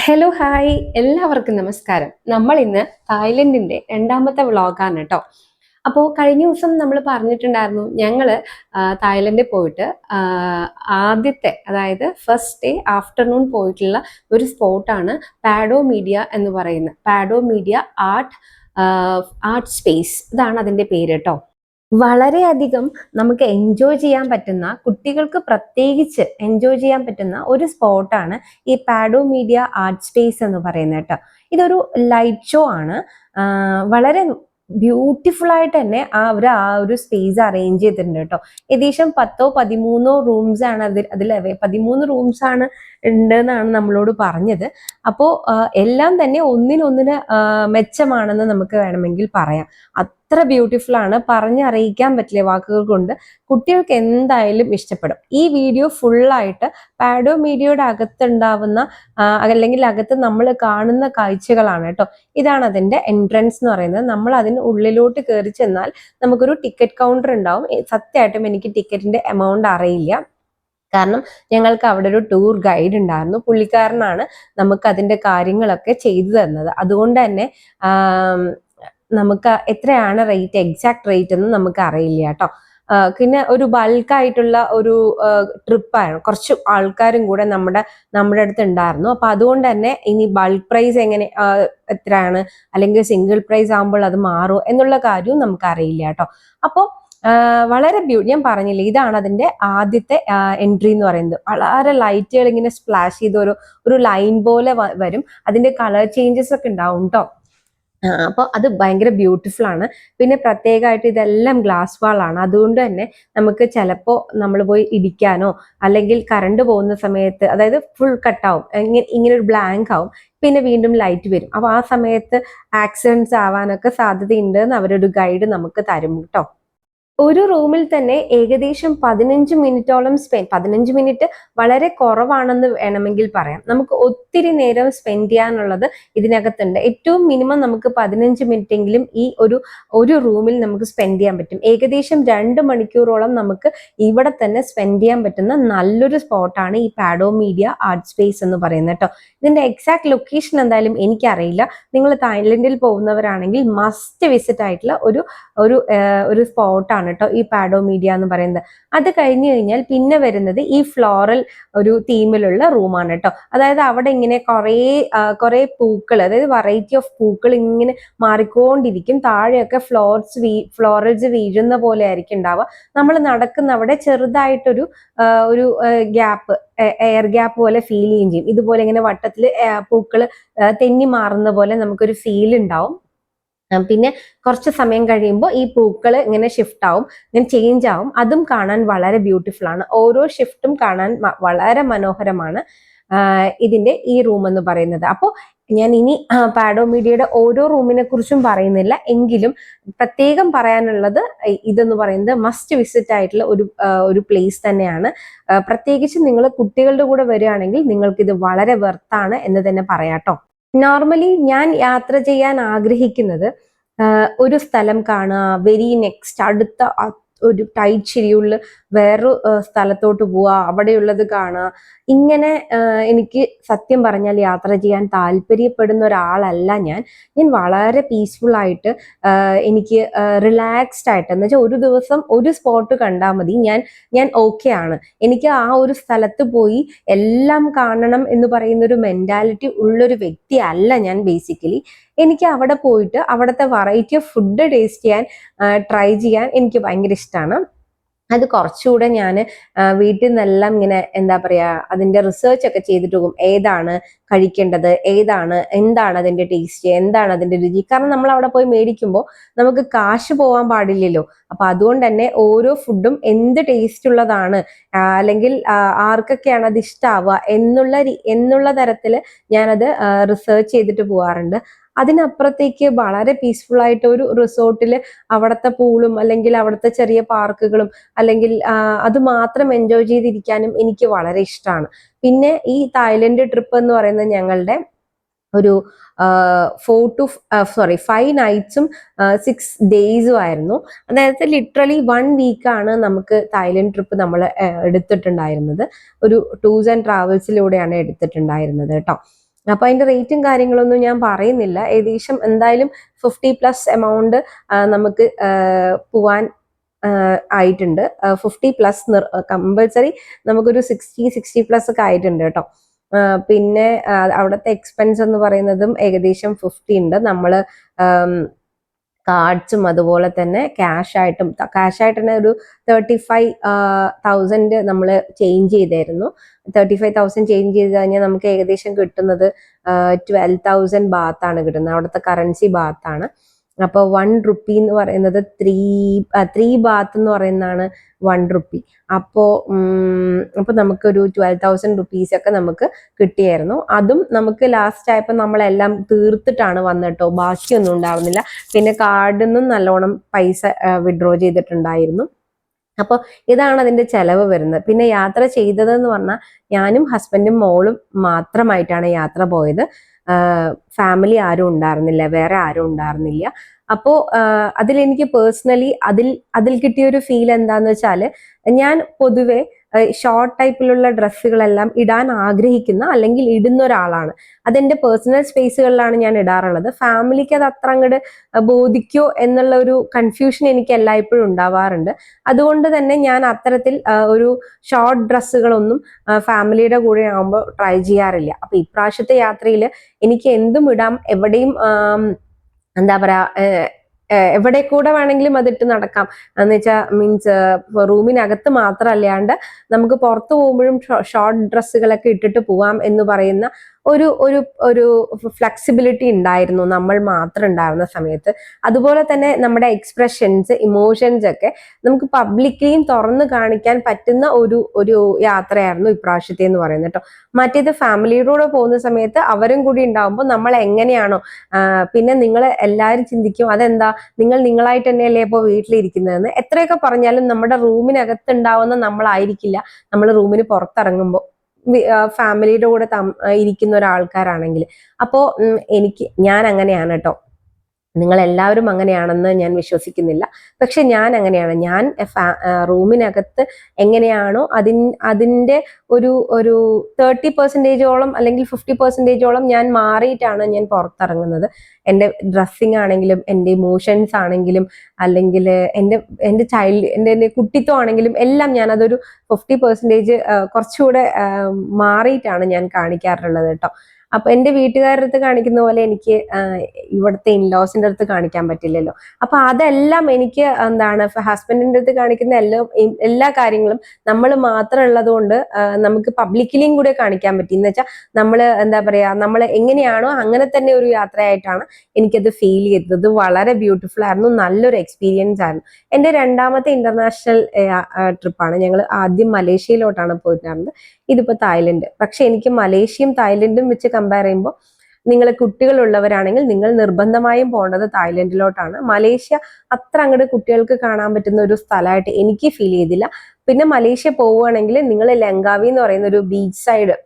Hello hi എല്ലാവർക്കും നമസ്കാരം. നമ്മൾ ഇന്ന് തായ്ലൻഡിന്റെ രണ്ടാമത്തെ വ്ളോഗാണ് കേട്ടോ. അപ്പോൾ കഴിഞ്ഞ ദിവസം നമ്മൾ പറഞ്ഞിട്ടുണ്ടായിരുന്നു ഞങ്ങൾ തായ്ലൻഡിൽ പോയിട്ട് ആദ്യത്തെ അതായത് ഫസ്റ്റ് ഡേ ആഫ്റ്റർനൂൺ പോയിട്ടുള്ള ഒരു സ്പോട്ടാണ് പാഡോ മീഡിയ എന്ന് പറയുന്നത്. പാഡോ മീഡിയ ആർട്ട് സ്പേസ് ഇതാണ് അതിൻ്റെ പേര് കേട്ടോ. വളരെയധികം നമുക്ക് എൻജോയ് ചെയ്യാൻ പറ്റുന്ന, കുട്ടികൾക്ക് പ്രത്യേകിച്ച് എൻജോയ് ചെയ്യാൻ പറ്റുന്ന ഒരു സ്പോട്ടാണ് ഈ പാഡോ മീഡിയ ആർട്ട് സ്പേസ് എന്ന് പറയുന്നത് കേട്ടോ. ഇതൊരു ലൈറ്റ് ഷോ ആണ്. വളരെ ബ്യൂട്ടിഫുൾ ആയിട്ട് തന്നെ ആ ഒരു സ്പേസ് അറേഞ്ച് ചെയ്തിട്ടുണ്ട് കേട്ടോ. ഏകദേശം 10-13 റൂംസ് ആണ് അതിൽ 13 റൂംസ് ആണ് ഉണ്ടെന്നാണ് നമ്മളോട് പറഞ്ഞത്. അപ്പോൾ എല്ലാം തന്നെ ഒന്നിനൊന്നിന് മെച്ചമാണെന്ന് നമുക്ക് വേണമെങ്കിൽ പറയാം. അത്ര ബ്യൂട്ടിഫുൾ ആണ്, പറഞ്ഞറിയിക്കാൻ പറ്റില്ല വാക്കുകൾ കൊണ്ട്. കുട്ടികൾക്ക് എന്തായാലും ഇഷ്ടപ്പെടും. ഈ വീഡിയോ ഫുള്ളായിട്ട് പാഡോ മീഡിയയുടെ അകത്തുണ്ടാവുന്ന അല്ലെങ്കിൽ അകത്ത് നമ്മൾ കാണുന്ന കാഴ്ചകളാണ് കേട്ടോ. ഇതാണ് അതിന്റെ എൻട്രൻസ് എന്ന് പറയുന്നത്. നമ്മൾ അതിന് ഉള്ളിലോട്ട് കയറി ചെന്നാൽ നമുക്കൊരു ടിക്കറ്റ് കൗണ്ടർ ഉണ്ടാവും. സത്യമായിട്ടും എനിക്ക് ടിക്കറ്റിന്റെ എമൗണ്ട് അറിയില്ല, കാരണം ഞങ്ങൾക്ക് അവിടെ ഒരു ടൂർ ഗൈഡ് ഉണ്ടായിരുന്നു. പുള്ളിക്കാരനാണ് നമുക്ക് അതിന്റെ കാര്യങ്ങളൊക്കെ ചെയ്തു തന്നത്. അതുകൊണ്ട് തന്നെ നമുക്ക് എത്രയാണ് റേറ്റ്, എക്സാക്ട് റേറ്റ് എന്ന് നമുക്ക് അറിയില്ല കേട്ടോ. പിന്നെ ഒരു ബൾക്കായിട്ടുള്ള ഒരു ട്രിപ്പാണ്, കുറച്ച് ആൾക്കാരും കൂടെ നമ്മുടെ അടുത്ത് ഉണ്ടായിരുന്നു. അപ്പൊ അതുകൊണ്ട് തന്നെ ഇനി ബൾക്ക് പ്രൈസ് എത്രയാണ്, അല്ലെങ്കിൽ സിംഗിൾ പ്രൈസ് ആകുമ്പോൾ അത് മാറുമോ എന്നുള്ള കാര്യവും നമുക്ക് അറിയില്ല കേട്ടോ. അപ്പോൾ വളരെ ഞാൻ പറഞ്ഞില്ലേ, ഇതാണ് അതിന്റെ ആദ്യത്തെ എൻട്രി എന്ന് പറയുന്നത്. വളരെ ലൈറ്റുകൾ ഇങ്ങനെ സ്പ്ലാഷ് ചെയ്ത് ഒരു ലൈൻ പോലെ വരും. അതിന്റെ കളർ ചേഞ്ചസ് ഒക്കെ ഉണ്ടാവും കേട്ടോ. അപ്പോൾ അത് ഭയങ്കര ബ്യൂട്ടിഫുൾ ആണ്. പിന്നെ പ്രത്യേകമായിട്ട് ഇതെല്ലാം ഗ്ലാസ് വാളാണ്. അതുകൊണ്ട് തന്നെ നമുക്ക് ചിലപ്പോൾ നമ്മൾ പോയി ഇടിക്കാനോ അല്ലെങ്കിൽ കറണ്ട് പോകുന്ന സമയത്ത്, അതായത് ഫുൾ കട്ടാവും, ഇങ്ങനെ ഒരു ബ്ലാങ്ക് ആവും, പിന്നെ വീണ്ടും ലൈറ്റ് വരും. അപ്പോൾ ആ സമയത്ത് ആക്സിഡൻറ്റ്സ് ആവാനൊക്കെ സാധ്യതയുണ്ട് എന്ന് അവരൊരു ഗൈഡ് നമുക്ക് തരും കേട്ടോ. ഒരു റൂമിൽ തന്നെ ഏകദേശം 15 മിനിറ്റോളം 15 മിനിറ്റ് വളരെ കുറവാണെന്ന് വേണമെങ്കിൽ പറയാം. നമുക്ക് ഒത്തിരി നേരം സ്പെൻഡ് ചെയ്യാനുള്ളത് ഇതിനകത്തുണ്ട്. ഏറ്റവും മിനിമം നമുക്ക് 15 മിനിറ്റ് എങ്കിലും ഈ ഒരു റൂമിൽ നമുക്ക് സ്പെൻഡ് ചെയ്യാൻ പറ്റും. ഏകദേശം 2 മണിക്കൂറോളം നമുക്ക് ഇവിടെ തന്നെ സ്പെൻഡ് ചെയ്യാൻ പറ്റുന്ന നല്ലൊരു സ്പോട്ടാണ് ഈ പാഡോ മീഡിയ ആർട്ട് സ്പേസ് എന്ന് പറയുന്നത് കേട്ടോ. ഇതിന്റെ എക്സാക്ട് ലൊക്കേഷൻ എന്തായാലും എനിക്കറിയില്ല. നിങ്ങൾ തായ്ലൻഡിൽ പോകുന്നവരാണെങ്കിൽ മസ്റ്റ് വിസിറ്റ് ആയിട്ടുള്ള ഒരു സ്പോട്ടാണ് കേട്ടോ ഈ പാഡോ മീഡിയ എന്ന് പറയുന്നത്. അത് കഴിഞ്ഞു കഴിഞ്ഞാൽ പിന്നെ വരുന്നത് ഈ ഫ്ലോറൽ ഒരു തീമിലുള്ള റൂമാണ് കേട്ടോ. അതായത് അവിടെ ഇങ്ങനെ കുറെ പൂക്കൾ, അതായത് വെറൈറ്റി ഓഫ് പൂക്കൾ ഇങ്ങനെ മാറിക്കൊണ്ടിരിക്കും. താഴെയൊക്കെ ഫ്ലോറൽസ് വീഴുന്ന പോലെ ആയിരിക്കും ഉണ്ടാവുക. നമ്മൾ നടക്കുന്ന അവിടെ ചെറുതായിട്ടൊരു ഗ്യാപ്പ്, എയർ ഗ്യാപ്പ് പോലെ ഫീൽ ചെയ്യുകയും ചെയ്യും. ഇതുപോലെ ഇങ്ങനെ വട്ടത്തിൽ പൂക്കൾ തെന്നി മാറുന്ന പോലെ നമുക്കൊരു ഫീൽ ഉണ്ടാവും. പിന്നെ കുറച്ച് സമയം കഴിയുമ്പോൾ ഈ പൂക്കൾ ഇങ്ങനെ ഷിഫ്റ്റ് ആവും, ഇങ്ങനെ ചേഞ്ച് ആവും. അതും കാണാൻ വളരെ ബ്യൂട്ടിഫുൾ ആണ്. ഓരോ ഷിഫ്റ്റും കാണാൻ വളരെ മനോഹരമാണ് ഇതിന്റെ ഈ റൂം എന്ന് പറയുന്നത്. അപ്പോൾ ഞാൻ ഇനി പാഡോ മീഡിയയുടെ ഓരോ റൂമിനെ കുറിച്ചും പറയുന്നില്ല, എങ്കിലും പ്രത്യേകം പറയാനുള്ളത് ഇതെന്ന് പറയുന്നത് മസ്റ്റ് വിസിറ്റ് ആയിട്ടുള്ള ഒരു പ്ലേസ് തന്നെയാണ്. പ്രത്യേകിച്ച് നിങ്ങൾ കുട്ടികളുടെ കൂടെ വരികയാണെങ്കിൽ നിങ്ങൾക്ക് ഇത് വളരെ വെർത്താണ് എന്ന് തന്നെ പറയാട്ടോ. നോർമലി ഞാൻ യാത്ര ചെയ്യാൻ ആഗ്രഹിക്കുന്നത് ഒരു സ്ഥലം കാണുക, വെരി നെക്സ്റ്റ് അടുത്ത ഒരു ടൈറ്റ് ഷെഡ്യൂളിൽ വേറൊരു സ്ഥലത്തോട്ട് പോവുക, അവിടെയുള്ളത് കാണുക. ഇങ്ങനെ എനിക്ക് സത്യം പറഞ്ഞാൽ യാത്ര ചെയ്യാൻ താല്പര്യപ്പെടുന്ന ഒരാളല്ല ഞാൻ. വളരെ പീസ്ഫുൾ ആയിട്ട്, എനിക്ക് റിലാക്സ്ഡ് ആയിട്ട്, എന്ന് വെച്ചാൽ ഒരു ദിവസം ഒരു സ്പോട്ട് കണ്ടാൽ മതി, ഞാൻ ഓക്കെ ആണ്. എനിക്ക് ആ ഒരു സ്ഥലത്ത് പോയി എല്ലാം കാണണം എന്ന് പറയുന്ന ഒരു മെന്റാലിറ്റി ഉള്ളൊരു വ്യക്തി അല്ല ഞാൻ ബേസിക്കലി. എനിക്ക് അവിടെ പോയിട്ട് അവിടുത്തെ വെറൈറ്റി ഓഫ് ഫുഡ് ടേസ്റ്റ് ചെയ്യാൻ, ട്രൈ ചെയ്യാൻ എനിക്ക് ഭയങ്കര ഇഷ്ടമാണ്. അത് കുറച്ചുകൂടെ ഞാൻ വീട്ടിൽ നിന്നെല്ലാം ഇങ്ങനെ എന്താ പറയാ, അതിന്റെ റിസർച്ച് ഒക്കെ ചെയ്തിട്ട് പോകും. ഏതാണ് കഴിക്കേണ്ടത്, എന്താണ് അതിന്റെ ടേസ്റ്റ്, എന്താണ് അതിന്റെ രുചി. കാരണം നമ്മൾ അവിടെ പോയി മേടിക്കുമ്പോൾ നമുക്ക് കാശ് പോവാൻ പാടില്ലല്ലോ. അപ്പൊ അതുകൊണ്ട് തന്നെ ഓരോ ഫുഡും എന്ത് ടേസ്റ്റ് ഉള്ളതാണ്, അല്ലെങ്കിൽ ആർക്കൊക്കെയാണ് അത് ഇഷ്ടാവുക എന്നുള്ള തരത്തില് ഞാനത് റിസർച്ച് ചെയ്തിട്ട് പോവാറുണ്ട്. അതിനപ്പുറത്തേക്ക് വളരെ പീസ്ഫുൾ ആയിട്ട് ഒരു റിസോർട്ടിൽ അവിടുത്തെ പൂളും അല്ലെങ്കിൽ അവിടുത്തെ ചെറിയ പാർക്കുകളും അല്ലെങ്കിൽ അത് മാത്രം എൻജോയ് ചെയ്തിരിക്കാനും എനിക്ക് വളരെ ഇഷ്ടമാണ്. പിന്നെ ഈ തായ്ലൻഡ് ട്രിപ്പ് എന്ന് പറയുന്നത് ഞങ്ങളുടെ ഒരു 5 നൈറ്റ്സും 6 ഡേയ്സും ആയിരുന്നു. അതായത് ലിറ്ററലി 1 വീക്കാണ് നമുക്ക് തായ്ലൻഡ് ട്രിപ്പ് നമ്മൾ എടുത്തിട്ടുണ്ടായിരുന്നത്. ഒരു ടൂർസ് ആൻഡ് ട്രാവൽസിലൂടെയാണ് എടുത്തിട്ടുണ്ടായിരുന്നത് കേട്ടോ. അപ്പൊ അതിന്റെ റേറ്റും കാര്യങ്ങളൊന്നും ഞാൻ പറയുന്നില്ല. ഏകദേശം എന്തായാലും 50+ എമൗണ്ട് നമുക്ക് പോവാൻ ആയിട്ടുണ്ട്. 50+ കമ്പൽസറി നമുക്കൊരു 60+ ഒക്കെ ആയിട്ടുണ്ട് കേട്ടോ. പിന്നെ അവിടുത്തെ എക്സ്പെൻസ് എന്ന് പറയുന്നതും ഏകദേശം 50 ഉണ്ട്. നമ്മള് കാർഡ്സും അതുപോലെ തന്നെ ക്യാഷ് ആയിട്ട് തന്നെ ഒരു 35,000 നമ്മൾ ചേഞ്ച് ചെയ്തായിരുന്നു. 35,000 ചേഞ്ച് ചെയ്ത് കഴിഞ്ഞാൽ നമുക്ക് ഏകദേശം കിട്ടുന്നത് 12,000 ബാത്താണ് കിട്ടുന്നത്. അവിടുത്തെ കറൻസി ബാത്താണ്. അപ്പോൾ 1 റുപ്പി എന്ന് പറയുന്നത് 3 ബാത്ത് എന്ന് പറയുന്നതാണ് 1 റുപ്പി. അപ്പോൾ നമുക്കൊരു 12,000 റുപ്പീസ് ഒക്കെ നമുക്ക് കിട്ടിയായിരുന്നു. അതും നമുക്ക് ലാസ്റ്റ് ആയപ്പോൾ നമ്മളെല്ലാം തീർത്തിട്ടാണ് വന്നിട്ടോ, ബാക്കിയൊന്നും ഉണ്ടാവുന്നില്ല. പിന്നെ കാർഡിൽ നിന്നും നല്ലോണം പൈസ വിഡ്രോ ചെയ്തിട്ടുണ്ടായിരുന്നു. അപ്പോൾ ഇതാണ് അതിന്റെ ചെലവ് വരുന്നത്. പിന്നെ യാത്ര ചെയ്തതെന്ന് പറഞ്ഞാൽ ഞാനും ഹസ്ബൻഡും മോളും മാത്രമായിട്ടാണ് യാത്ര പോയത്. ഫാമിലി ആരും ഉണ്ടായിരുന്നില്ല, വേറെ ആരും ഉണ്ടായിരുന്നില്ല. അപ്പോ അതിലെനിക്ക് പേഴ്സണലി അതിൽ കിട്ടിയൊരു ഫീൽ എന്താന്ന് വെച്ചാൽ, ഞാൻ പൊതുവെ ഷോർട്ട് ടൈപ്പിലുള്ള ഡ്രസ്സുകളെല്ലാം ഇടാൻ ആഗ്രഹിക്കുന്ന അല്ലെങ്കിൽ ഇടുന്ന ഒരാളാണ്. അതെന്റെ പേഴ്സണൽ സ്പേസുകളിലാണ് ഞാൻ ഇടാറുള്ളത്. ഫാമിലിക്ക് അത് അത്ര അങ്ങോട്ട് ബോധിക്കോ എന്നുള്ള ഒരു കൺഫ്യൂഷൻ എനിക്ക് എല്ലായ്പ്പോഴും ഉണ്ടാവാറുണ്ട്. അതുകൊണ്ട് തന്നെ ഞാൻ അത്തരത്തിൽ ഒരു ഷോർട്ട് ഡ്രസ്സുകളൊന്നും ഫാമിലിയുടെ കൂടെ ആകുമ്പോൾ ട്രൈ ചെയ്യാറില്ല. അപ്പൊ ഇപ്രാവശ്യത്തെ യാത്രയിൽ എനിക്ക് എന്തും ഇടാം, എവിടെയും എന്താ പറയാ, എവിടെ കൂടെ വേണമെങ്കിലും അതിട്ട് നടക്കാം എന്ന് വെച്ചാൽ, മീൻസ് റൂമിനകത്ത് മാത്രമല്ലാണ്ട് നമുക്ക് പുറത്തു പോകുമ്പോഴും ഷോർട്ട് ഡ്രസ്സുകളൊക്കെ ഇട്ടിട്ട് പോവാം എന്ന് പറയുന്ന ഒരു ഒരു ഒരു ഫ്ലെക്സിബിലിറ്റി ഉണ്ടായിരുന്നു നമ്മൾ മാത്രം ഉണ്ടായിരുന്ന സമയത്ത്. അതുപോലെ തന്നെ നമ്മുടെ എക്സ്പ്രഷൻസ്, ഇമോഷൻസ് ഒക്കെ നമുക്ക് പബ്ലിക്കലിയും തുറന്നു കാണിക്കാൻ പറ്റുന്ന ഒരു യാത്രയായിരുന്നു ഇപ്രാവശ്യത്തെ എന്ന് പറയുന്നത് കേട്ടോ. മറ്റേത് ഫാമിലിയോടെ പോകുന്ന സമയത്ത് അവരും കൂടി ഉണ്ടാവുമ്പോൾ നമ്മൾ എങ്ങനെയാണോ, പിന്നെ നിങ്ങൾ എല്ലാവരും ചിന്തിക്കും അതെന്താ നിങ്ങൾ നിങ്ങളായിട്ട് തന്നെയല്ലേ ഇപ്പോൾ വീട്ടിലിരിക്കുന്നതെന്ന്. എത്രയൊക്കെ പറഞ്ഞാലും നമ്മുടെ റൂമിനകത്ത് ഉണ്ടാവുന്ന നമ്മളായിരിക്കില്ല നമ്മൾ റൂമിന് പുറത്തിറങ്ങുമ്പോൾ ഫാമിലിയുടെ കൂടെ ഇരിക്കുന്ന ഒരാൾക്കാരാണെങ്കിൽ. അപ്പോ ഞാൻ അങ്ങനെയാണ് കേട്ടോ. നിങ്ങൾ എല്ലാവരും അങ്ങനെയാണെന്ന് ഞാൻ വിശ്വസിക്കുന്നില്ല. പക്ഷെ ഞാൻ അങ്ങനെയാണ്. ഞാൻ റൂമിനകത്ത് എങ്ങനെയാണോ അതിന്റെ ഒരു 30% അല്ലെങ്കിൽ 50% ഞാൻ മാറിയിട്ടാണ് ഞാൻ പുറത്തിറങ്ങുന്നത്. എൻ്റെ ഡ്രസ്സിങ് ആണെങ്കിലും എൻ്റെ ഇമോഷൻസ് ആണെങ്കിലും അല്ലെങ്കിൽ എൻ്റെ കുട്ടിത്വം ആണെങ്കിലും എല്ലാം ഞാൻ അതൊരു 50% കുറച്ചുകൂടെ മാറിയിട്ടാണ് ഞാൻ കാണിക്കാറുള്ളത് കേട്ടോ. അപ്പൊ എൻ്റെ വീട്ടുകാരുടെ അടുത്ത് കാണിക്കുന്ന പോലെ എനിക്ക് ഇവിടുത്തെ ഇൻലോസിന്റെ അടുത്ത് കാണിക്കാൻ പറ്റില്ലല്ലോ. അപ്പൊ അതെല്ലാം എനിക്ക് എന്താണ്, ഹസ്ബൻഡിന്റെ അടുത്ത് കാണിക്കുന്ന എല്ലാ കാര്യങ്ങളും നമ്മൾ മാത്രം ഉള്ളത് കൊണ്ട് നമുക്ക് പബ്ലിക്കലിയും കൂടെ കാണിക്കാൻ പറ്റി. എന്ന് വെച്ചാൽ നമ്മൾ എന്താ പറയാ, നമ്മൾ എങ്ങനെയാണോ അങ്ങനെ തന്നെ ഒരു യാത്രയായിട്ടാണ് എനിക്കത് ഫീൽ ചെയ്തത്. വളരെ ബ്യൂട്ടിഫുൾ ആയിരുന്നു, നല്ലൊരു എക്സ്പീരിയൻസ് ആയിരുന്നു. എൻ്റെ രണ്ടാമത്തെ ഇന്റർനാഷണൽ ട്രിപ്പാണ്. ഞങ്ങൾ ആദ്യം മലേഷ്യയിലോട്ടാണ് പോയിട്ടുണ്ടായിരുന്നത്, ഇതിപ്പോ തായ്ലൻഡ്. പക്ഷെ എനിക്ക് മലേഷ്യയും തായ്ലൻഡും വെച്ച് കമ്പയർ ചെയ്യുമ്പോൾ, നിങ്ങൾ കുട്ടികളുള്ളവരാണെങ്കിൽ നിങ്ങൾ നിർബന്ധമായും പോകേണ്ടത് തായ്ലൻഡിലോട്ടാണ്. മലേഷ്യ അത്ര അങ്ങോട്ട് കുട്ടികൾക്ക് കാണാൻ പറ്റുന്ന ഒരു സ്ഥലമായിട്ട് എനിക്ക് ഫീൽ ചെയ്തില്ല. പിന്നെ മലേഷ്യ പോവുകയാണെങ്കിൽ നിങ്ങൾ ലങ്കാവി എന്ന് പറയുന്ന ഒരു ബീച്ച് സൈഡ്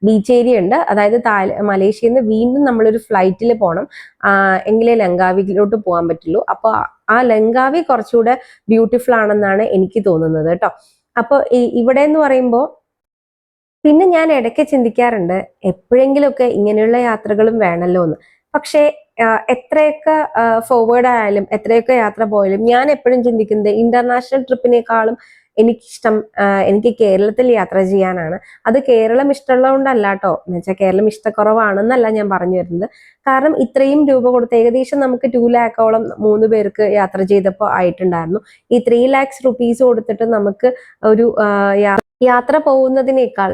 ബീച്ച് ഏരിയ ഉണ്ട്. അതായത് മലേഷ്യയിൽ നിന്ന് വീണ്ടും നമ്മളൊരു ഫ്ലൈറ്റിൽ പോകണം, എങ്കിലേ ലങ്കാവിയിലോട്ട് പോകാൻ പറ്റുള്ളൂ. അപ്പൊ ആ ലങ്കാവി കുറച്ചുകൂടെ ബ്യൂട്ടിഫുൾ ആണെന്നാണ് എനിക്ക് തോന്നുന്നത് കേട്ടോ. അപ്പൊ ഇവിടെ എന്ന് പറയുമ്പോൾ പിന്നെ ഞാൻ ഇടയ്ക്ക് ചിന്തിക്കാറുണ്ട്, എപ്പോഴെങ്കിലുമൊക്കെ ഇങ്ങനെയുള്ള യാത്രകളും വേണമല്ലോ എന്ന്. പക്ഷേ എത്രയൊക്കെ ഫോർവേഡ് ആയാലും എത്രയൊക്കെ യാത്ര പോയാലും ഞാൻ എപ്പോഴും ചിന്തിക്കുന്നത് ഇന്റർനാഷണൽ ട്രിപ്പിനേക്കാളും എനിക്കിഷ്ടം എനിക്ക് കേരളത്തിൽ യാത്ര ചെയ്യാനാണ്. അത് കേരളം ഇഷ്ടമുള്ളതുകൊണ്ടല്ല കേട്ടോ, എന്ന് വെച്ചാൽ കേരളം ഇഷ്ടക്കുറവാണെന്നല്ല ഞാൻ പറഞ്ഞു വരുന്നത്. കാരണം ഇത്രയും രൂപ കൊടുത്ത് ഏകദേശം നമുക്ക് 2 ലാഖോളം 3 പേർക്ക് യാത്ര ചെയ്തപ്പോൾ ആയിട്ടുണ്ടായിരുന്നു. ഈ 3 lakhs റുപ്പീസ് കൊടുത്തിട്ട് നമുക്ക് ഒരു യാത്ര പോകുന്നതിനേക്കാൾ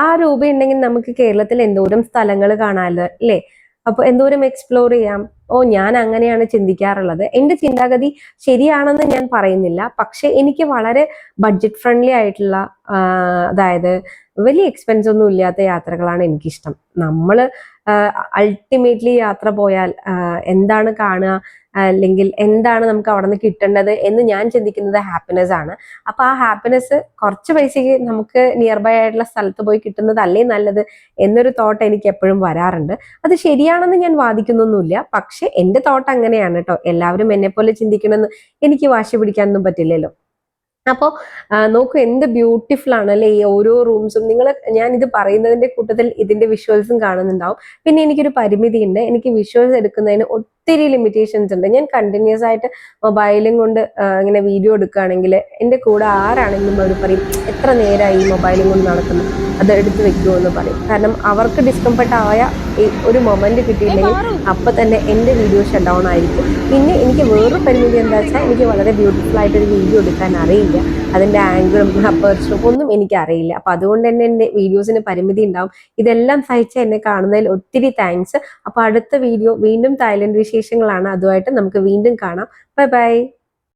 ആ രൂപ ഉണ്ടെങ്കിൽ നമുക്ക് കേരളത്തിൽ എന്തോരം സ്ഥലങ്ങൾ കാണാമല്ലോ അല്ലേ? അപ്പൊ എന്തോരം എക്സ്പ്ലോർ ചെയ്യാം. ഞാൻ അങ്ങനെയാണ് ചിന്തിക്കാറുള്ളത്. എന്റെ ചിന്താഗതി ശരിയാണെന്ന് ഞാൻ പറയുന്നില്ല, പക്ഷെ എനിക്ക് വളരെ ബഡ്ജറ്റ് ഫ്രണ്ട്ലി ആയിട്ടുള്ള, അതായത് വലിയ എക്സ്പെൻസ് ഒന്നും ഇല്ലാത്ത യാത്രകളാണ് എനിക്കിഷ്ടം. നമ്മള് അൾട്ടിമേറ്റ്ലി യാത്ര പോയാൽ എന്താണ് കാണുക, അല്ലെങ്കിൽ എന്താണ് നമുക്ക് അവിടെ നിന്ന് കിട്ടേണ്ടത് എന്ന് ഞാൻ ചിന്തിക്കുന്നത് ഹാപ്പിനെസ് ആണ്. അപ്പൊ ആ ഹാപ്പിനെസ് കുറച്ച് പൈസക്ക് നമുക്ക് നിയർ ബൈ ആയിട്ടുള്ള സ്ഥലത്ത് പോയി കിട്ടുന്നതല്ലേ നല്ലത് എന്നൊരു തോട്ട് എനിക്ക് എപ്പോഴും വരാറുണ്ട്. അത് ശരിയാണെന്ന് ഞാൻ വാദിക്കുന്നൊന്നുമില്ല, പക്ഷെ എന്റെ തോട്ട് അങ്ങനെയാണ് കേട്ടോ. എല്ലാവരും എന്നെ പോലെ ചിന്തിക്കണമെന്ന് എനിക്ക് വാശി പിടിക്കാനൊന്നും പറ്റില്ലല്ലോ. അപ്പോൾ നോക്കൂ എന്ത് ബ്യൂട്ടിഫുൾ ആണ് അല്ലെ ഈ ഓരോ റൂംസും. ഞാൻ ഇത് പറയുന്നതിന്റെ കൂട്ടത്തിൽ ഇതിന്റെ വിഷ്വൽസും കാണുന്നുണ്ടാവും. പിന്നെ എനിക്കൊരു പരിമിതി ഉണ്ട്, എനിക്ക് വിഷ്വൽസ് എടുക്കുന്നതിന് ഒത്തിരി ലിമിറ്റേഷൻസ് ഉണ്ട്. ഞാൻ കണ്ടിന്യൂസ് ആയിട്ട് മൊബൈലും കൊണ്ട് ഇങ്ങനെ വീഡിയോ എടുക്കുകയാണെങ്കിൽ എൻ്റെ കൂടെ ആരാണെങ്കിലും അവർ പറയും എത്ര നേരമായി ഈ മൊബൈലും കൊണ്ട് നടക്കുന്നു, അത് എടുത്ത് വെക്കുമോ എന്ന് പറയും. കാരണം അവർക്ക് ഡിസ്കംഫർട്ട് ആയ ഒരു മൊമെന്റ് കിട്ടിയില്ലെങ്കിൽ അപ്പൊ തന്നെ എൻ്റെ വീഡിയോ ഷട്ട് ഡൗൺ ആയിരിക്കും. പിന്നെ എനിക്ക് വേറൊരു പരിമിതി എന്താ വെച്ചാൽ എനിക്ക് വളരെ ബ്യൂട്ടിഫുൾ ആയിട്ടൊരു വീഡിയോ എടുക്കാൻ അറിയില്ല. അതിന്റെ ആംഗിളും അപ്പേർച്ചറും ഒന്നും എനിക്ക് അറിയില്ല. അപ്പൊ അതുകൊണ്ട് തന്നെ എൻ്റെ വീഡിയോസിന് പരിമിതി ഉണ്ടാവും. ഇതെല്ലാം സഹിച്ച് എന്നെ കാണുന്നതിൽ ഒത്തിരി താങ്ക്സ്. അപ്പൊ അടുത്ത വീഡിയോ വീണ്ടും തായ്ലൻഡ് വിശേഷങ്ങളാണ്. അതുമായിട്ട് നമുക്ക് വീണ്ടും കാണാം. Bye bye.